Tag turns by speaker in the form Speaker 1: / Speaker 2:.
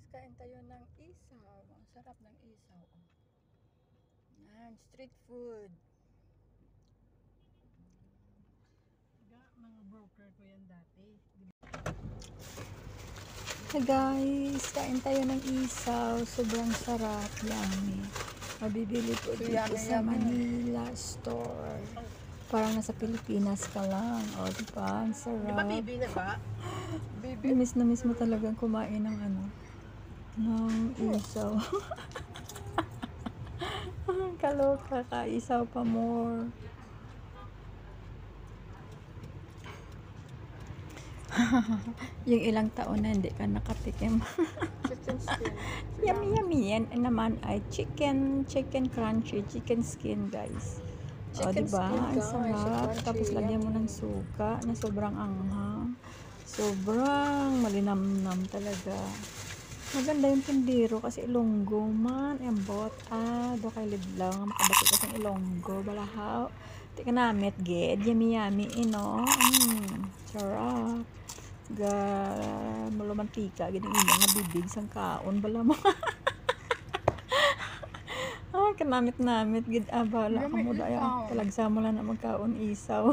Speaker 1: guys, kain tayo ng isaw. Ang sarap ng isaw. Yan, street food.
Speaker 2: Mga broker ko yan dati.
Speaker 1: Hey guys, kain tayo ng isaw. Sobrang sarap. Yummy. Mabibili po dito sa Manila store. Parang nasa Pilipinas ka lang. O, diba? Ang sarap.
Speaker 2: Di ba bibi na ba?
Speaker 1: Miss na miss mo talagang kumain ng ng isaw. Kaloka ka, isaw pa more. Yung ilang taon na hindi ka nakatikim.
Speaker 2: Chicken skin.
Speaker 1: Yummy yan naman ay chicken crunchy, chicken skin guys. O diba? Ang sarap. Tapos lagyan mo ng suka na sobrang anghang. Sobrang malinamnam talaga. Maganda yung tindero kasi Ilonggo man. Embot. Do kay Lidlang. Makabati kasi yung Ilonggo. Balahaw. Di ka namit, ged. Yummy, no? Sarap. Mulo mantika. Ganyan nga bibig sang kaon. Bala mo. Kanamit-namit. Gid abala. Kamuda. Talagsa mo lang na magkaon isaw.